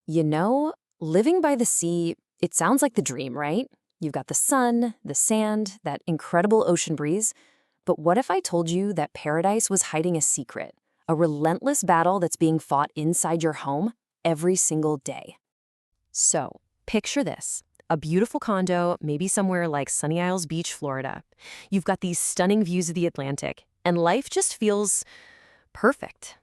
You know, living by the sea, it sounds like the dream, right? You've got the sun, the sand, that incredible ocean breeze. But what if I told you that paradise was hiding a secret, a relentless battle that's being fought inside your home every single day? So, picture this. A beautiful condo, maybe somewhere like Sunny Isles Beach, Florida. You've got these stunning views of the Atlantic, and life just feels perfect.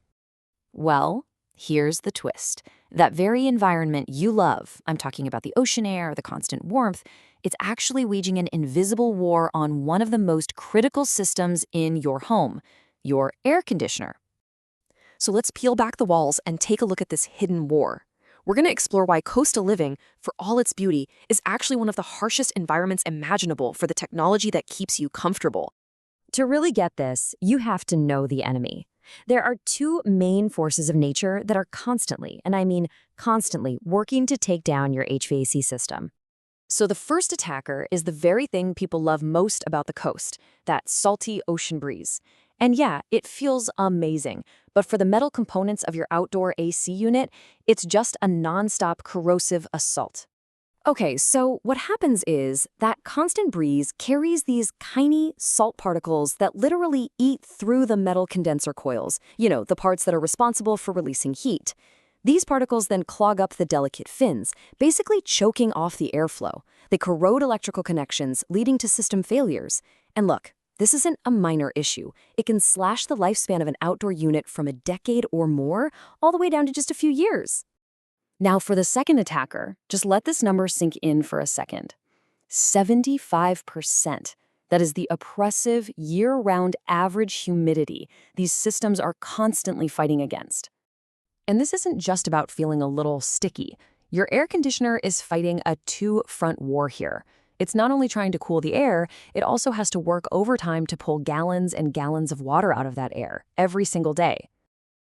Well, here's the twist. That very environment you love, I'm talking about the ocean air, the constant warmth, it's actually waging an invisible war on one of the most critical systems in your home, your air conditioner. So let's peel back the walls and take a look at this hidden war. We're going to explore why coastal living, for all its beauty, is actually one of the harshest environments imaginable for the technology that keeps you comfortable. To really get this, you have to know the enemy. There are two main forces of nature that are constantly, and I mean constantly, working to take down your HVAC system. So the first attacker is the very thing people love most about the coast, that salty ocean breeze. And yeah, it feels amazing, but for the metal components of your outdoor AC unit, it's just a nonstop corrosive assault. Okay, so what happens is that constant breeze carries these tiny salt particles that literally eat through the metal condenser coils, the parts that are responsible for releasing heat. These particles then clog up the delicate fins, basically choking off the airflow. They corrode electrical connections, leading to system failures. And look, this isn't a minor issue. It can slash the lifespan of an outdoor unit from a decade or more, all the way down to just a few years. Now for the second attacker, just let this number sink in for a second. 75%. That is the oppressive, year-round average humidity these systems are constantly fighting against. And this isn't just about feeling a little sticky. Your air conditioner is fighting a two-front war here. It's not only trying to cool the air, it also has to work overtime to pull gallons and gallons of water out of that air every single day.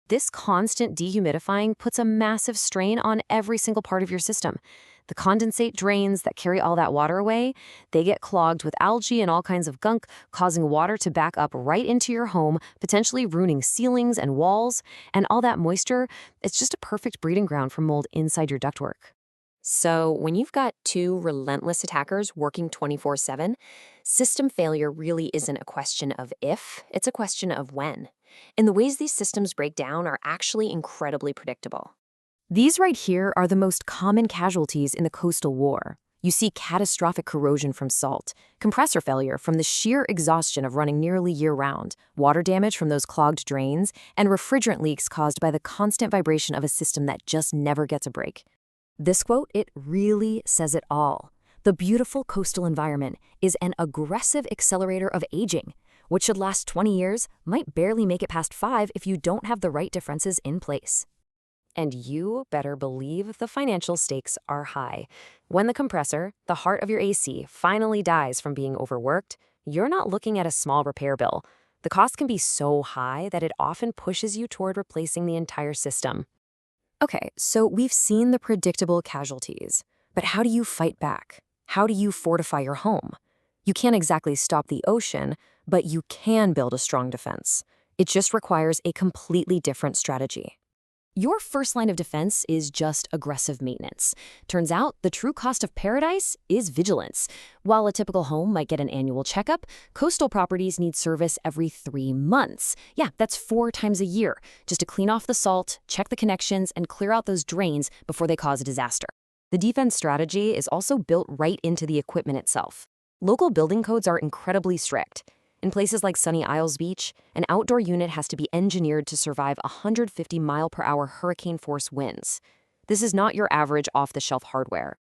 This constant dehumidifying puts a massive strain on every single part of your system. The condensate drains that carry all that water away, they get clogged with algae and all kinds of gunk, causing water to back up right into your home, potentially ruining ceilings and walls. And all that moisture, it's just a perfect breeding ground for mold inside your ductwork. So when you've got two relentless attackers working 24/7, system failure really isn't a question of if, it's a question of when. And the ways these systems break down are actually incredibly predictable. These right here are the most common casualties in the coastal war. You see catastrophic corrosion from salt, compressor failure from the sheer exhaustion of running nearly year-round, water damage from those clogged drains, and refrigerant leaks caused by the constant vibration of a system that just never gets a break. This quote, it really says it all. The beautiful coastal environment is an aggressive accelerator of aging. What should last 20 years might barely make it past 5 if you don't have the right defenses in place. And you better believe the financial stakes are high. When the compressor, the heart of your AC, finally dies from being overworked, you're not looking at a small repair bill. The cost can be so high that it often pushes you toward replacing the entire system. Okay, so we've seen the predictable casualties, but how do you fight back? How do you fortify your home? You can't exactly stop the ocean, but you can build a strong defense. It just requires a completely different strategy. Your first line of defense is just aggressive maintenance. Turns out the true cost of paradise is vigilance. While a typical home might get an annual checkup, coastal properties need service every 3 months. Yeah, that's 4 times a year, just to clean off the salt, check the connections, and clear out those drains before they cause a disaster. The defense strategy is also built right into the equipment itself. Local building codes are incredibly strict. In places like Sunny Isles Beach, an outdoor unit has to be engineered to survive 150-mile-per-hour hurricane-force winds. This is not your average off-the-shelf hardware.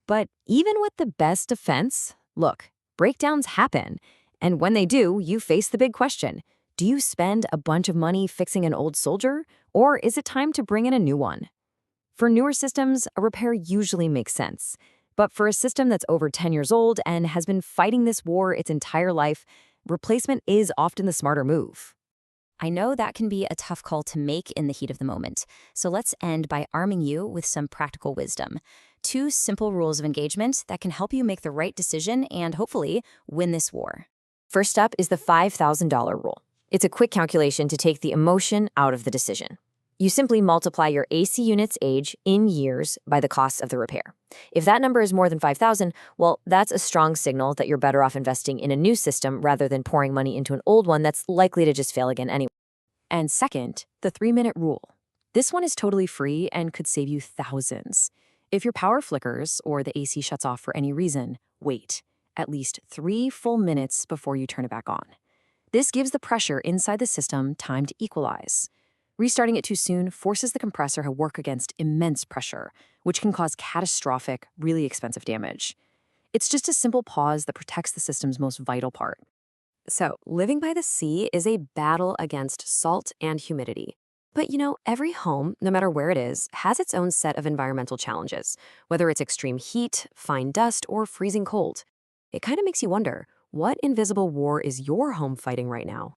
But even with the best defense, look, breakdowns happen. And when they do, you face the big question. Do you spend a bunch of money fixing an old soldier, or is it time to bring in a new one? For newer systems, a repair usually makes sense. But for a system that's over 10 years old and has been fighting this war its entire life, replacement is often the smarter move. I know that can be a tough call to make in the heat of the moment, so let's end by arming you with some practical wisdom. 2 simple rules of engagement that can help you make the right decision and hopefully win this war. First up is the $5,000 rule. It's a quick calculation to take the emotion out of the decision. You simply multiply your AC unit's age in years by the cost of the repair. If that number is more than 5,000, well, that's a strong signal that you're better off investing in a new system rather than pouring money into an old one that's likely to just fail again anyway. And second, the 3-minute rule. This one is totally free and could save you thousands. If your power flickers or the AC shuts off for any reason, wait at least 3 full minutes before you turn it back on. This gives the pressure inside the system time to equalize. Restarting it too soon forces the compressor to work against immense pressure, which can cause catastrophic, really expensive damage. It's just a simple pause that protects the system's most vital part. So, living by the sea is a battle against salt and humidity. But every home, no matter where it is, has its own set of environmental challenges, whether it's extreme heat, fine dust, or freezing cold. It kind of makes you wonder, what invisible war is your home fighting right now?